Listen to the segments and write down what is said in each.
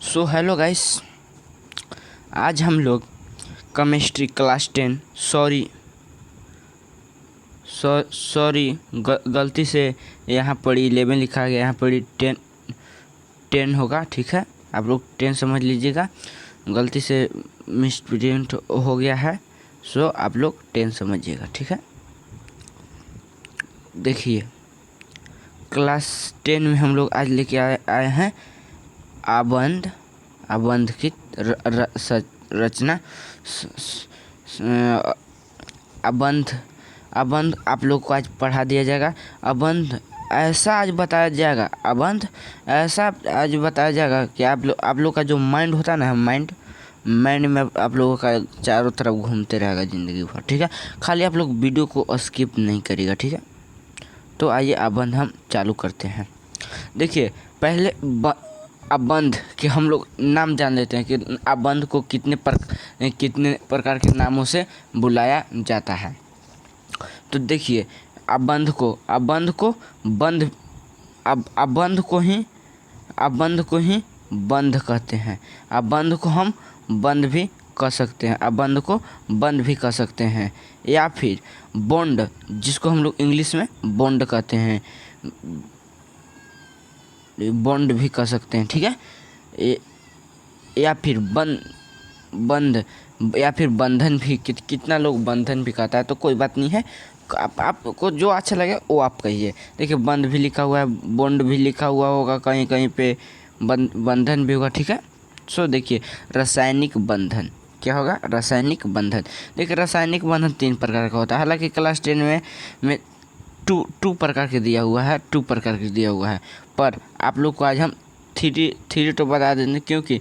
So hello guys, आज हम लोग केमिस्ट्री क्लास 10 सॉरी गलती से यहाँ पड़ी 11 लिखा गया, यहाँ पड़ी 10 होगा। ठीक है, आप लोग 10 समझ लीजिएगा, गलती से मिसप्रिंट हो गया है। सो आप लोग 10 समझिएगा। ठीक है, देखिए क्लास 10 में हम लोग आज लेके आए हैं अबंध की रचना। अबंध आप लोग को आज पढ़ा दिया जाएगा। अबंध ऐसा आज बताया जाएगा, अबंध ऐसा आज बताया जाएगा कि आप लोग का जो माइंड होता है ना, माइंड में आप लोगों का चारों तरफ घूमते रहेगा ज़िंदगी भर। ठीक है, खाली आप लोग वीडियो को स्किप नहीं करिएगा। ठीक है, तो आइए अबंध हम चालू करते हैं। देखिए पहले अबंध के हम लोग नाम जान लेते हैं कि अबंध को कितने प्रकार के नामों से बुलाया जाता है। तो देखिए अबंध को बंध कहते हैं। अबंध को हम बंध भी कह सकते हैं, अबंध को बंध भी कह सकते हैं, या फिर बॉन्ड, जिसको हम लोग इंग्लिश में बॉन्ड कहते हैं, बॉन्ड भी कह सकते हैं। ठीक है, या फिर बंध या फिर बंधन भी, कितना लोग बंधन भी कहता है, तो कोई बात नहीं है, आपको जो अच्छा लगे वो आप कहिए। देखिए बंध भी लिखा हुआ है, बॉन्ड भी लिखा हुआ होगा, कहीं कहीं पे बंधन भी होगा। ठीक है, सो देखिए रासायनिक बंधन क्या होगा, रासायनिक बंधन। देखिए रासायनिक बंधन 3 प्रकार का होता है। हालांकि क्लास 10 में टू प्रकार के दिया हुआ है, 2 प्रकार के दिया हुआ है, पर आप लोग को आज हम थ्री तो बता देंगे, क्योंकि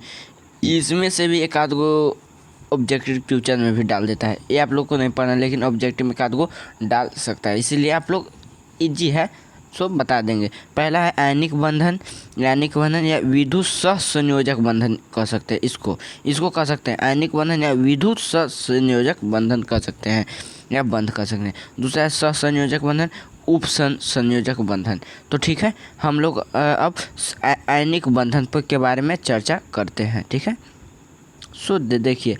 इसमें से भी एक आध गो ऑब्जेक्टिव फ्यूचर में भी डाल देता है। ये आप लोग को नहीं पढ़ना, लेकिन ऑब्जेक्टिव में एक आध गो डाल सकता है, इसीलिए आप लोग इजी है सो बता देंगे। पहला है आयनिक बंधन या विद्युत सहसंयोजक बंधन कह सकते हैं, इसको कह सकते हैं आयनिक बंधन या विद्युत सहसंयोजक बंधन कह सकते हैं, या बंध कह सकते हैं। दूसरा है सहसंयोजक बंधन, संयोजक बंधन। तो ठीक है, हम लोग अब आयनिक बंधन पर के बारे में चर्चा करते हैं। ठीक है, सो देखिए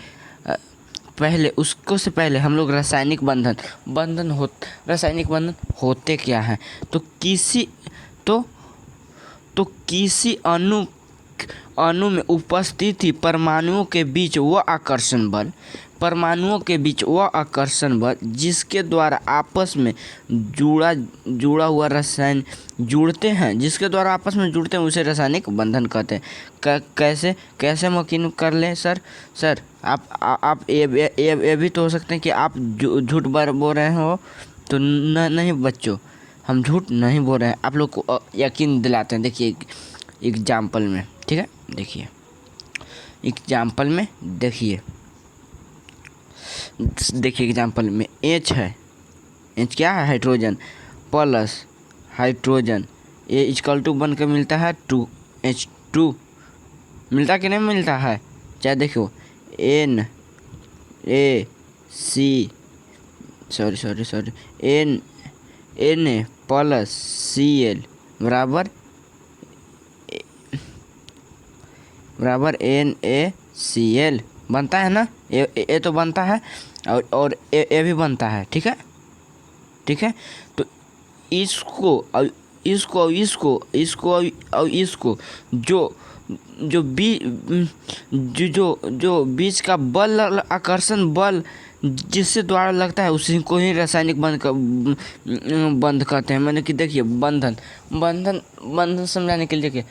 पहले उसको से पहले हम लोग रासायनिक बंधन होते क्या हैं। तो किसी अणु में उपस्थित ही परमाणुओं के बीच वह आकर्षण बल जिसके द्वारा आपस में जुड़ा हुआ रसायन जुड़ते हैं, उसे रासायनिक बंधन कहते हैं। कैसे यकीन कर लें सर आप ये भी तो हो सकते हैं कि आप झूठ बोल रहे हो। तो नहीं बच्चों, हम झूठ नहीं बोल रहे हैं, आप लोग को यकीन दिलाते हैं। देखिए एग्जाम्पल में, ठीक है, देखिए एग्जाम्पल में देखिए एग्जाम्पल में H है, H क्या है, हाइड्रोजन प्लस हाइड्रोजन, ये इक्वल टू बन के मिलता है 2H2, मिलता कि नहीं मिलता है। चाहे देखो Na प्लस Cl बराबर NaCl बनता है ना, ये तो बनता है, और ये भी बनता है। ठीक है, तो इसको जो बीच का बल, आकर्षण बल जिससे द्वारा लगता है, उसी को ही रासायनिक बंध कहते हैं। मैंने कि देखिए बंधन समझाने के लिए देखिए,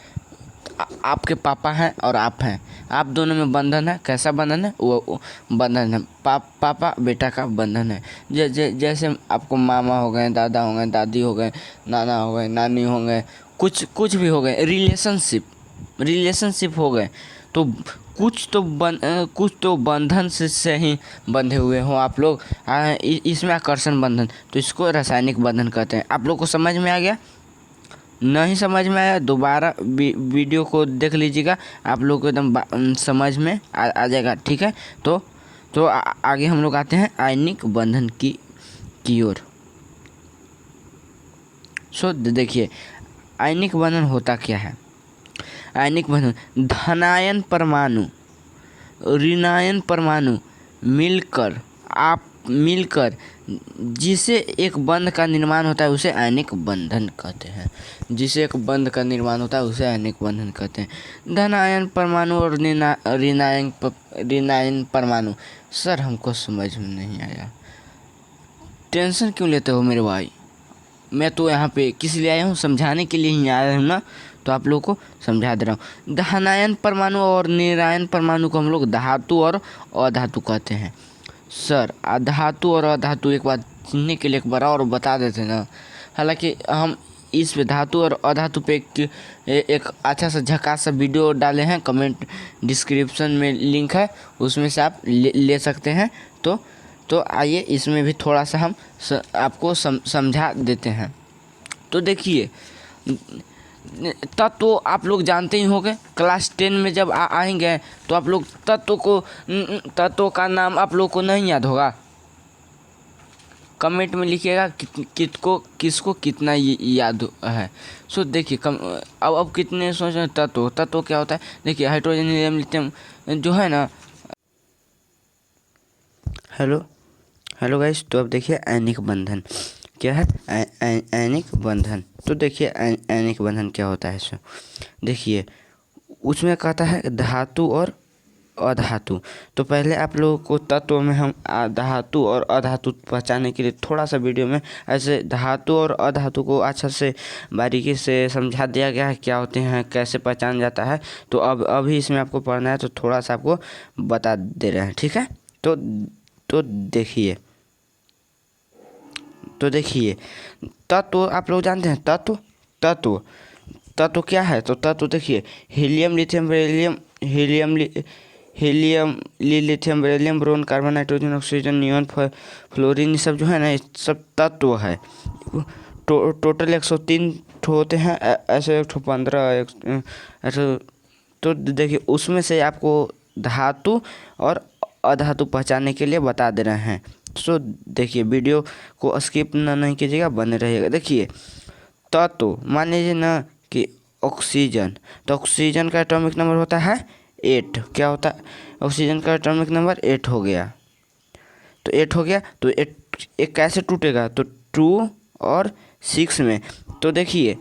आपके पापा हैं और आप हैं, आप दोनों में बंधन है। कैसा बंधन है, वो बंधन है पापा बेटा का बंधन है। जैसे आपको मामा हो गए, दादा हो गए, दादी हो गए, नाना हो गए, नानी हो गए, कुछ भी हो गए, रिलेशनशिप हो गए, तो कुछ तो बंधन से ही बंधे हुए हो आप लोग। इसमें आकर्षण बंधन, तो इसको रासायनिक बंधन कहते हैं। आप लोग को समझ में आ गया? नहीं समझ में आया दोबारा वीडियो को देख लीजिएगा, आप लोग को एकदम समझ में आ जाएगा। ठीक है, तो आगे हम लोग आते हैं आयनिक बंधन की ओर। सो देखिए आयनिक बंधन होता क्या है। आयनिक बंधन। धनायन परमाणु, ऋणायन परमाणु मिलकर जिसे एक बंध का निर्माण होता है उसे आयनिक बंधन कहते हैं। जिसे एक बंध का निर्माण होता है उसे आयनिक बंधन कहते हैं। धनायन परमाणु और ऋणायन परमाणु। सर हमको समझ में नहीं आया। टेंशन क्यों लेते हो मेरे भाई? मैं तो यहाँ पे किस लिए आया हूँ? समझाने के लिए ही आया हूँ ना, तो आप लोगों को समझा दे रहा हूँ। धनायन परमाणु और ऋणायन परमाणु को हम लोग धातु और अधातु कहते हैं। सर धातु और अधातु एक बार चिन्हने के लिए एक बार और बता देते ना। हालांकि हम इस पे धातु और अधातु पे एक अच्छा सा झकास सा वीडियो डाले हैं, कमेंट डिस्क्रिप्शन में लिंक है, उसमें से आप ले सकते हैं। तो आइए इसमें भी थोड़ा सा हम आपको समझा देते हैं। तो देखिए, तत्व तो आप लोग जानते ही होंगे। क्लास 10 में जब आएंगे तो आप लोग तत्व का नाम आप लोग को नहीं याद होगा। कमेंट में लिखिएगा किसको कितना याद है। सो देखिए, अब कितने सोच रहे तत्व क्या होता है? देखिए, हाइड्रोजन हीलियम लिथियम जो है ना। हेलो गाइस, तो अब देखिए आयनिक बंधन क्या है। आयनिक बंधन, तो देखिए आयनिक बंधन क्या होता है। सो देखिए, उसमें कहता है धातु और अधातु। तो पहले आप लोगों को तत्व में हम धातु और अधातु पहचानने के लिए थोड़ा सा वीडियो में ऐसे धातु और अधातु को अच्छा से बारीकी से समझा दिया गया है, क्या होते हैं, कैसे पहचान जाता है। तो अब अभी इसमें आपको पढ़ना है, तो थोड़ा सा आपको बता दे रहे हैं, ठीक है। तो देखिए तत्व आप लोग जानते हैं। तत्व क्या है? तो तत्व देखिए, helium lithium beryllium, helium lithium beryllium boron carbon nitrogen oxygen neon fluorine, ये सब जो है ना, ये सब तत्व है। टोटल 103 होते हैं, ऐसे 115 ऐसे। तो देखिए, उसमें से आपको धातु और अधातु पहचानने के लिए बता दे रहे हैं। सो देखिए, वीडियो को स्किप नहीं कीजिएगा, बने रहिएगा। देखिए तत्व, मान लीजिए ना कि ऑक्सीजन, तो ऑक्सीजन का एटॉमिक नंबर होता है 8। क्या होता है? ऑक्सीजन का एटॉमिक नंबर 8 हो गया। तो 8 हो गया, तो 8 कैसे टूटेगा? तो 2 और 6 में। तो देखिए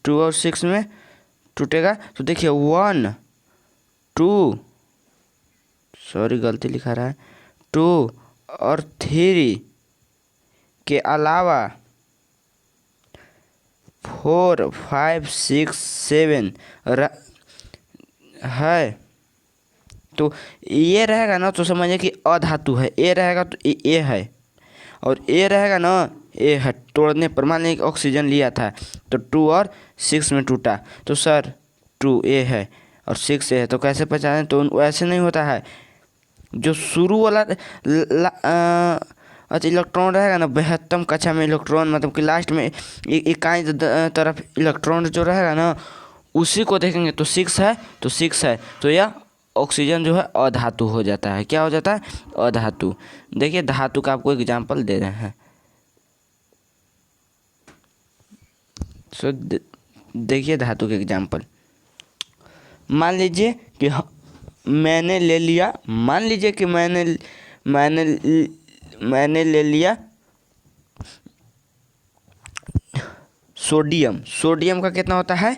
2 और 6 में टूटेगा। तो देखिए 1 2, सॉरी गलती लिखा रहा है, 2 और 3 के अलावा 4 5 6 7 है। तो ये रहेगा ना, तो समझिए कि अधातु है। ए रहेगा तो ए है, और ए रहेगा ना, ए है। तोड़ने पर मान लीजिए ऑक्सीजन लिया था, तो 2 और 6 में टूटा। तो सर 2 ए है और 6 ए है, तो कैसे पहचाने? तो वैसे नहीं होता है। जो शुरू वाला अच्छा इलेक्ट्रॉन रहेगा ना, बृहत्तम कक्षा में इलेक्ट्रॉन, मतलब कि लास्ट में इकाई तरफ इलेक्ट्रॉन जो रहेगा ना, उसी को देखेंगे। तो 6 है, तो 6 है, तो यह ऑक्सीजन जो है अधातु हो जाता है। क्या हो जाता है? अधातु। देखिए धातु का आपको एग्जाम्पल दे रहे हैं। सो देखिए धातु के एग्जाम्पल, मान लीजिए कि मैंने ले लिया, मान लीजिए कि मैंने ले लिया सोडियम का कितना होता है?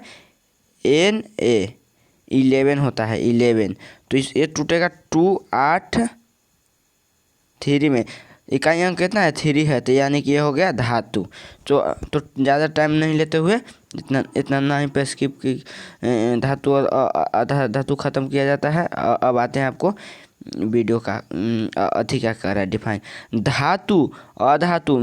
Na11 होता है, 11। तो ये टूटेगा 2 8 3 में। इकाई अंक कितना है? 3 है, तो यानी कि ये हो गया धातु। तो ज़्यादा टाइम नहीं लेते हुए इतना ना ही पे स्किप की धातु और धातु ख़त्म किया जाता है। अब आते हैं आपको वीडियो का अधिक क्या कर रहा है डिफाइन। धातु अधातु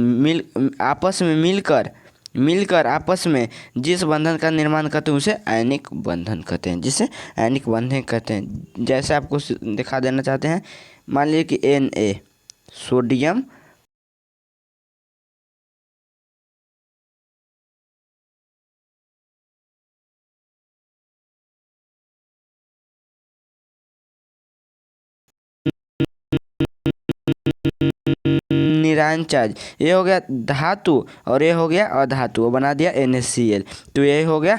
मिलकर आपस में जिस बंधन का निर्माण करते हैं उसे आयनिक बंधन कहते हैं। जिसे आयनिक बंधन कहते हैं। जैसे आपको दिखा देना चाहते हैं, मान लीजिए कि Na सोडियम निरायन चार्ज, ये हो गया धातु और ये हो गया अधातु, बना दिया NaCl। तो ये हो गया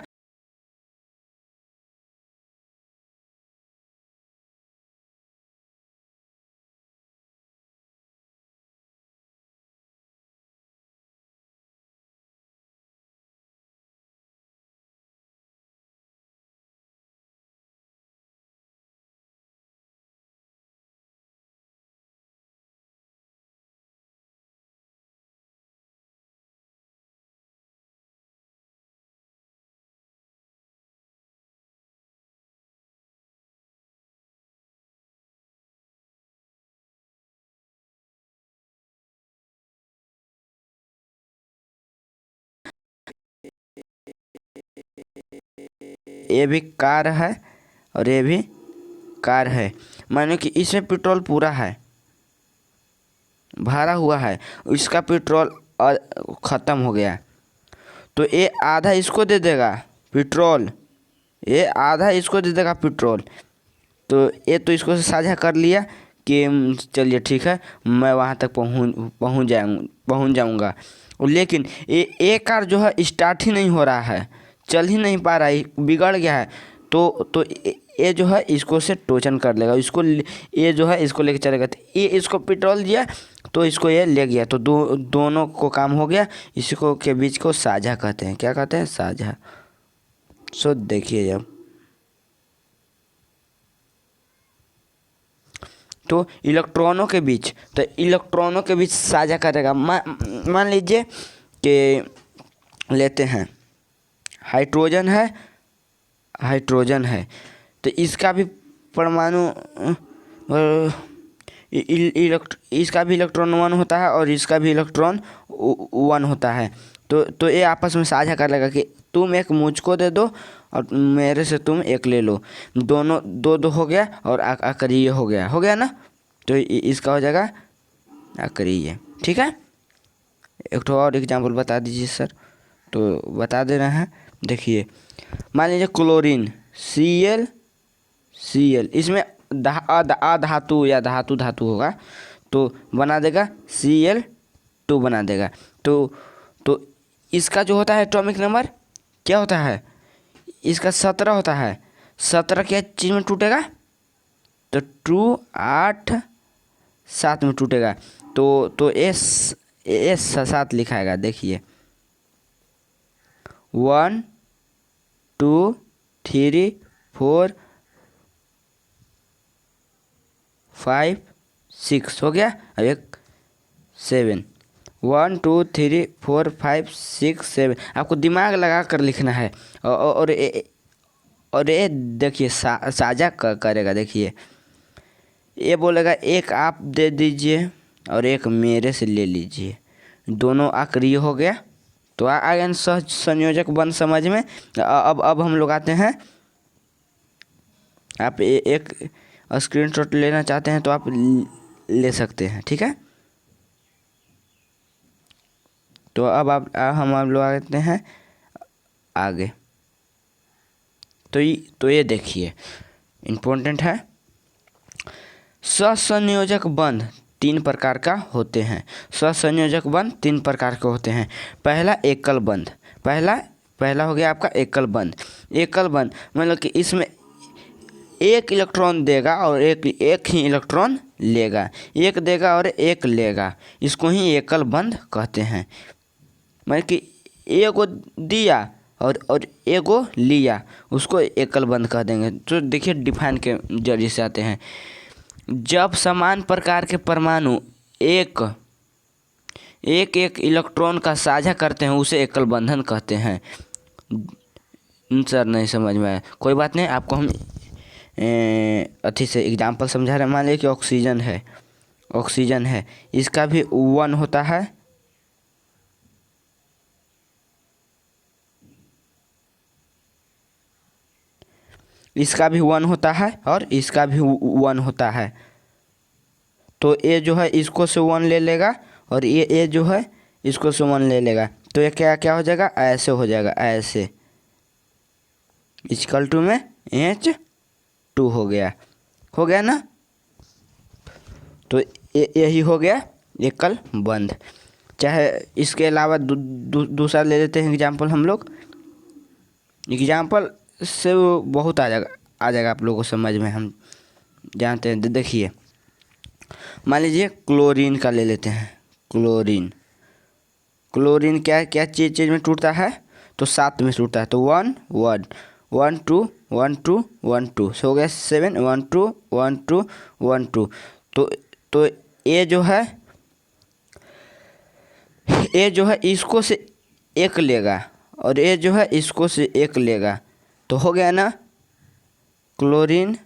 ये भी कार है और ये भी कार है। मानो कि इसमें पेट्रोल पूरा है, भरा हुआ है, इसका पेट्रोल ख़त्म हो गया, तो ये आधा इसको दे देगा पेट्रोल, ये आधा इसको दे देगा पेट्रोल। तो ये तो इसको साझा कर लिया कि चलिए ठीक है, मैं वहाँ तक पहुँच जाऊँगा। लेकिन ये कार जो है स्टार्ट ही नहीं हो रहा है, चल ही नहीं पा रहा है, बिगड़ गया है। तो ये जो है इसको से टोचन कर लेगा, इसको ये जो है इसको लेके चलेगा। तो ये इसको पेट्रोल दिया तो इसको ये ले गया, तो दोनों को काम हो गया। इसको के बीच को साझा कहते हैं। क्या कहते हैं? साझा। सो देखिए जब तो इलेक्ट्रॉनों के बीच, तो इलेक्ट्रॉनों के बीच साझा करेगा। मान लीजिए कि लेते हैं हाइड्रोजन है, तो इसका भी परमाणु इसका भी इलेक्ट्रॉन 1 होता है और इसका भी इलेक्ट्रॉन 1 होता है। तो ये आपस में साझा कर लेगा कि तुम एक मुझको दे दो और मेरे से तुम एक ले लो, दोनों दो हो गया और अक्रिय हो गया ना। तो इसका हो जाएगा अक्रिय। ठीक है, एक तो और एग्जाम्पल बता दीजिए सर। तो बता दे रहे हैं, देखिए मान लीजिए क्लोरीन Cl, इसमें अधातु या धातु होगा तो बना देगा Cl2 बना देगा। तो इसका जो होता है एटॉमिक नंबर क्या होता है? इसका 17 होता है। 17 क्या चीज़ में टूटेगा? तो 2 8 7 में टूटेगा। तो एस 7 लिखाएगा। देखिए 1 2 3 4 5 6 हो गया। अब एक 7, 1 2 3 4 5 6 7 आपको दिमाग लगा कर लिखना है। और ये देखिए साझा करेगा। देखिए ये बोलेगा एक आप दे दीजिए और एक मेरे से ले लीजिए, दोनों अक्रिय हो गया। तो आ गया सह संयोजक बंध समझ में। अब हम लोग आते हैं, आप एक स्क्रीनशॉट लेना चाहते हैं तो आप ले सकते हैं। ठीक है, तो अब हम लोग आते हैं आगे। तो ये देखिए इम्पोर्टेंट है। सहसंयोजक बंध 3 प्रकार का होते हैं। सहसंयोजक बंध 3 प्रकार के होते हैं। पहला एकल बंध, पहला हो गया आपका एकल बंध। एकल बंध मतलब कि इसमें एक इलेक्ट्रॉन देगा और एक ही इलेक्ट्रॉन लेगा, एक देगा और एक लेगा, इसको ही एकल बंध कहते हैं। मतलब कि एगो दिया और एगो लिया, उसको एकल बंध कह देंगे। तो देखिए डिफाइन के जरिए से आते हैं। जब समान प्रकार के परमाणु एक इलेक्ट्रॉन का साझा करते हैं उसे एकल बंधन कहते हैं। सर नहीं समझ में आया, कोई बात नहीं, आपको हम अच्छी से एग्जाम्पल समझा रहे हैं। मान लीजिए कि ऑक्सीजन है, इसका भी 1 होता है, इसका भी 1 होता है और इसका भी 1 होता है। तो ये जो है इसको से 1 ले लेगा और ये जो है इसको से 1 ले लेगा। तो ये क्या हो जाएगा? ऐसे हो जाएगा, ऐसे इक्वल टू में H2 हो गया ना। तो यही हो गया एकल बंध। चाहे इसके अलावा दूसरा ले लेते हैं एग्जाम्पल हम लोग। एग्जाम्पल से वो बहुत आ जाएगा आप लोगों को समझ में, हम जानते हैं। देखिए मान लीजिए क्लोरीन का ले लेते हैं। क्लोरीन क्या चीज़ में टूटता है? तो 7 में टूटता है। तो 1 1 1 2 1 2 1 2 हो गया 7 1 2 1 2 1 2। तो ये जो है इसको से एक लेगा और ये जो है इसको से एक लेगा। तो हो गया ना क्लोरीन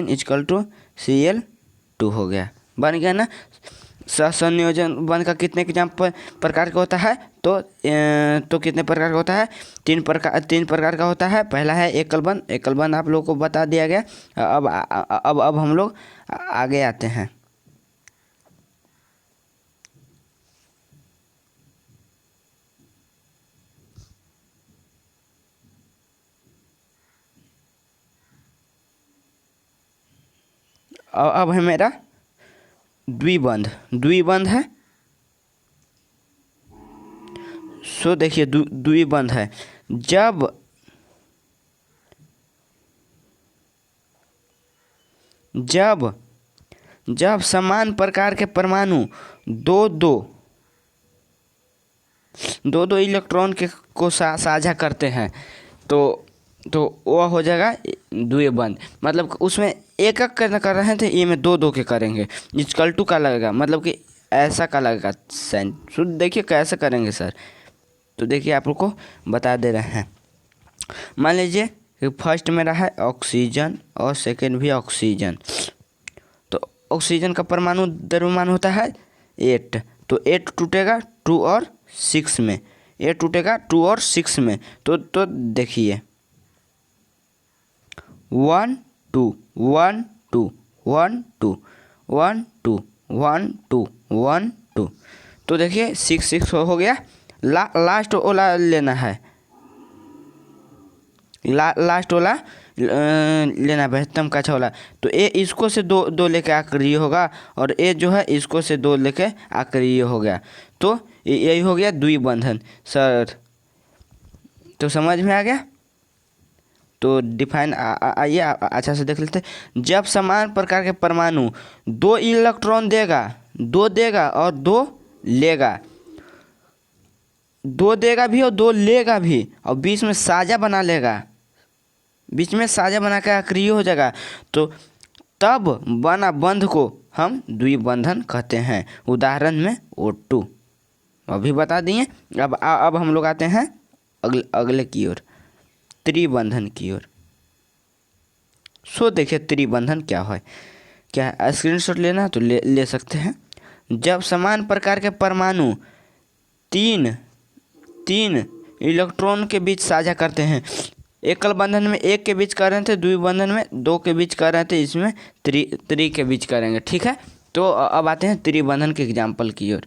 इक्वल टू Cl2 हो गया, बन गया ना। सहसंयोजन बंध का कितने एग्जाम्पल प्रकार का होता है? तो कितने प्रकार का होता है? तीन प्रकार का होता है। पहला है एकल बंध। एकल बंध आप लोगों को बता दिया गया। अब हम लोग आगे आते हैं। अब है मेरा द्विबंध। द्विबंध है। सो देखिए द्विबंध है। जब समान प्रकार के परमाणु दो इलेक्ट्रॉन को साझा करते हैं तो वो हो जाएगा द्विबंध। मतलब उसमें एक कर रहे थे, ये में दो के करेंगे। इक्वल टू का लगेगा, मतलब कि ऐसा का लगेगा साइन। तो देखिए कैसे करेंगे सर, तो देखिए आप लोग को बता दे रहे हैं। मान लीजिए कि फर्स्ट मेरा है ऑक्सीजन और सेकंड भी ऑक्सीजन। तो ऑक्सीजन का परमाणु द्रव्यमान होता है 8। तो 8 टूटेगा 2 और 6 में। 8 टूटेगा 2 और 6 में। तो देखिए 1 2 1 2 1 2 1 2 1 2 1 2। तो देखिए 6 हो गया। लास्ट वाला लेना है। लास्ट वाला लेना बेहतम का अच्छा वाला। तो ए इसको से दो लेके आक्रिय होगा और ए जो है इसको से 2 लेके आक्रिय हो गया। तो यही हो गया द्विबंधन सर। तो समझ में आ गया? तो डिफाइन आइए अच्छा से देख लेते हैं। जब समान प्रकार के परमाणु 2 इलेक्ट्रॉन देगा, 2 देगा और 2 लेगा, 2 देगा भी और 2 लेगा भी, और बीच में साझा बना लेगा, बीच में साझा बना के अक्रिय हो जाएगा, तो तब बना बंध को हम द्विबंधन कहते हैं। उदाहरण में O2 अभी बता दिए। अब हम लोग आते हैं अगले की ओर, त्रिबंधन की ओर। सो देखिए त्रिबंधन क्या है। क्या है? स्क्रीनशॉट लेना तो ले सकते हैं। जब समान प्रकार के परमाणु तीन इलेक्ट्रॉन के बीच साझा करते हैं। एकल बंधन में 1 के बीच कर रहे थे, द्विबंधन में 2 के बीच कर रहे थे, इसमें त्रि के बीच करेंगे। ठीक है, तो अब आते हैं त्रिबंधन के एग्जाम्पल की ओर।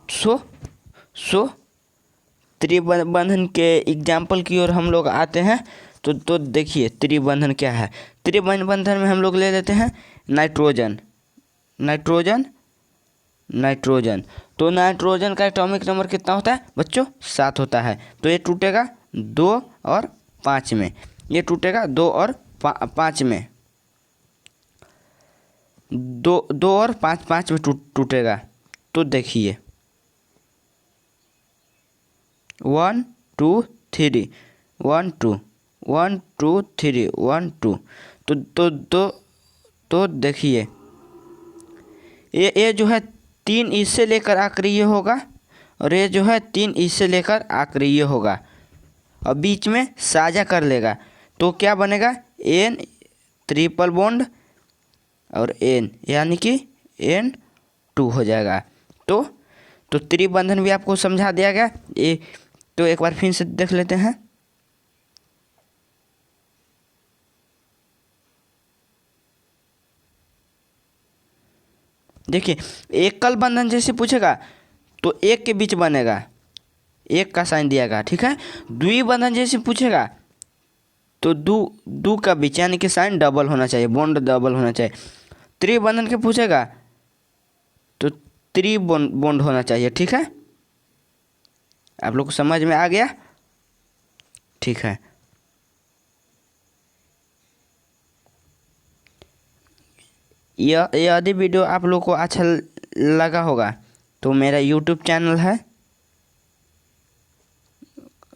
सो त्रिबंधन के एग्जाम्पल की ओर हम लोग आते हैं। तो देखिए त्रिबंधन क्या है। त्रिबंधन में हम लोग ले लेते हैं नाइट्रोजन। तो नाइट्रोजन का एटॉमिक नंबर कितना होता है बच्चों? 7 होता है। तो ये टूटेगा 2 और 5 में। ये टूटेगा 2 और 5 में। 2 और 5 में टूटेगा। तो देखिए 1 2 3 1 2 1 2 3 1 2। तो देखिए ये जो है 3 इससे लेकर आक्रिय होगा और ये जो है 3 इससे लेकर आक्रिय होगा और बीच में साझा कर लेगा। तो क्या बनेगा? N ट्रिपल बॉन्ड और N, यानी कि N2 हो जाएगा। तो त्रिबंधन भी आपको समझा दिया गया। ये तो एक बार फिर से देख लेते हैं। देखिए एकल बंधन जैसे पूछेगा तो 1 के बीच बनेगा, 1 का साइन दिएगा। ठीक है। द्विबंधन जैसे पूछेगा तो दो का बीच, यानी कि साइन डबल होना चाहिए, बॉन्ड डबल होना चाहिए। त्रिबंधन के पूछेगा तो बॉन्ड होना चाहिए। ठीक है, आप लोग को समझ में आ गया? ठीक है। यदि वीडियो आप लोग को अच्छा लगा होगा तो मेरा YouTube चैनल है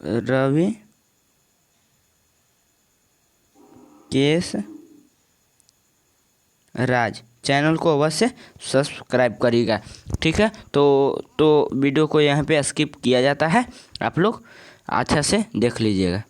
रवि केस राज, चैनल को अवश्य सब्सक्राइब करिएगा। ठीक है। तो वीडियो को यहाँ पे स्किप किया जाता है, आप लोग अच्छा से देख लीजिएगा।